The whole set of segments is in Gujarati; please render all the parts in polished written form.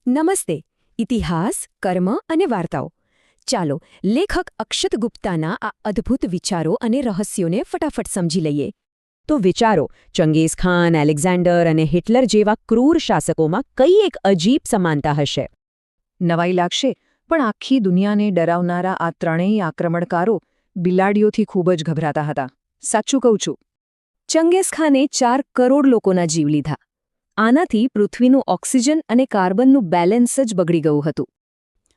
નમસ્તે. ઇતિહાસ, કર્મ અને વાર્તાઓ. ચાલો લેખક અક્ષત ગુપ્તાના આ અદ્ભુત વિચારો અને રહસ્યોને ફટાફટ સમજી લઈએ. તો વિચારો, ચંગેઝ ખાન, એલેક્ઝાન્ડર અને હિટલર જેવા ક્રૂર શાસકોમાં કઈ એક અજીબ સમાનતા હશે? નવાઈ લાગશે, પણ આખી દુનિયાને ડરાવનારા આ ત્રણેય આક્રમણકારો બિલાડીઓથી ખૂબ જ ગભરાતા હતા. સાચું કહું છું. ચંગેઝ ખાને 4 કરોડ લોકોના જીવ લીધા. આનાથી પૃથ્વીનું ઓક્સિજન અને કાર્બનનું બેલેન્સ જ બગડી ગયું હતું.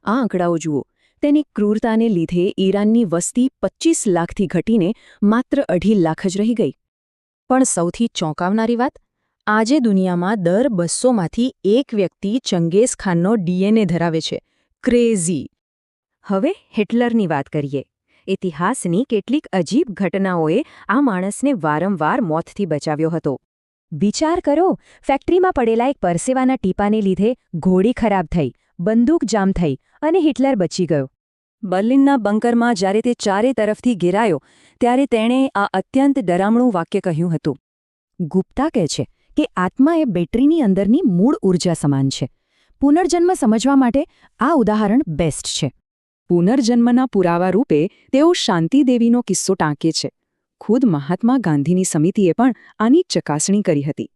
આ આંકડાઓ જુઓ. તેની ક્રૂરતાને લીધે ઈરાનની વસ્તી 25 લાખથી ઘટીને માત્ર 2.5 લાખ જ રહી ગઈ. પણ સૌથી ચોંકાવનારી વાત, આજે દુનિયામાં દર 200માંથી એક વ્યક્તિ ચંગેઝ ખાનનો ડીએનએ ધરાવે છે. ક્રેઝી. હવે હિટલરની વાત કરીએ. ઇતિહાસની કેટલીક અજીબ ઘટનાઓએ આ માણસને વારંવાર મોતથી બચાવ્યો હતો. વિચાર કરો, ફેક્ટરીમાં પડેલા એક પરસેવાના ટીપાને લીધે ઘોડી ખરાબ થઈ, બંદૂક જામ થઈ અને હિટલર બચી ગયો. બર્લિનના બંકરમાં જ્યારે તે ચારે તરફથી ઘેરાયો ત્યારે તેણે આ અત્યંત ડરામણું વાક્ય કહ્યું હતું. ગુપ્તા કહે છે કે આત્મા એ બેટરીની અંદરની મૂળ ઊર્જા સમાન છે. પુનર્જન્મ સમજવા માટે આ ઉદાહરણ બેસ્ટ છે. પુનર્જન્મના પુરાવા રૂપે તેઓ શાંતિદેવીનો કિસ્સો ટાંકે છે. ખુદ મહાત્મા ગાંધીની સમિતિએ પણ આની ચકાસણી કરી હતી.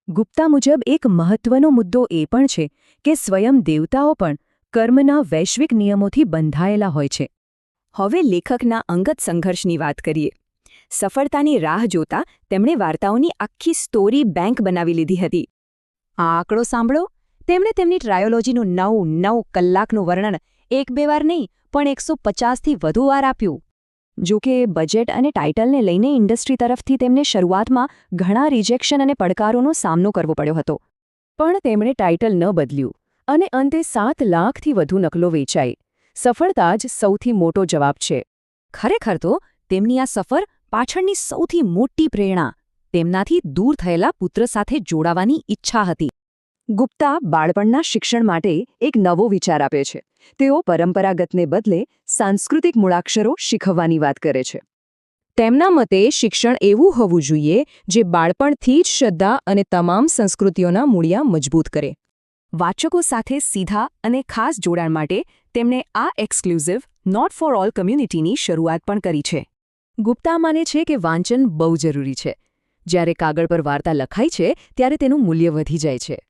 ગુપ્તા મુજબ એક મહત્વનો મુદ્દો એ પણ છે કે સ્વયં દેવતાઓ પણ કર્મના વૈશ્વિક નિયમોથી બંધાયેલા હોય છે. હવે લેખકના અંગત સંઘર્ષની વાત કરીએ. સફળતાની રાહ જોતા તેમણે વાર્તાઓની આખી સ્ટોરી બેંક બનાવી લીધી હતી. આ આંકડો સાંભળો. તેમણે તેમની ટ્રાયોલોજીનું 9 કલાકનું વર્ણન 1-2 વાર નહીં પણ 150થી વધુ વાર આપ્યું. જો કે બજેટ અને ટાઇટલને લઈને ઇન્ડસ્ટ્રી તરફથી તેમને શરૂઆતમાં ઘણા રિજેક્શન અને પડકારોનો સામનો કરવો પડ્યો હતો. પણ તેમણે ટાઇટલ ન બદલ્યું અને અંતે 7 લાખથી વધુ નકલો વેચાઈ. સફળતા જ સૌથી મોટો જવાબ છે. ખરેખર તો તેમની આ સફર પાછળની સૌથી મોટી પ્રેરણા તેમનાથી દૂર થયેલા પુત્ર સાથે જોડાવાની ઈચ્છા હતી. ગુપ્તા બાળપણના શિક્ષણ માટે એક નવો વિચાર આપે છે. તેઓ પરંપરાગતને બદલે સાંસ્કૃતિક મૂળાક્ષરો શીખવવાની વાત કરે છે. તેમના મતે શિક્ષણ એવું હોવું જોઈએ જે બાળપણથી જ શ્રદ્ધા અને તમામ સંસ્કૃતિઓના મૂળિયા મજબૂત કરે. વાચકો સાથે સીધા અને ખાસ જોડાણ માટે તેમણે આ એક્સક્લુઝિવ નોટ ફોર ઓલ કમ્યુનિટીની શરૂઆત પણ કરી છે. ગુપ્તા માને છે કે વાંચન બહુ જરૂરી છે. જ્યારે કાગળ પર વાર્તા લખાય છે ત્યારે તેનું મૂલ્ય વધી જાય છે.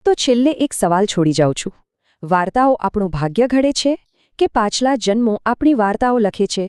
તો છેલ્લે એક સવાલ છોડી જાઉં છું. વાર્તાઓ આપણું ભાગ્ય ઘડે છે કે પાછલા જન્મો આપણી વાર્તાઓ લખે છે?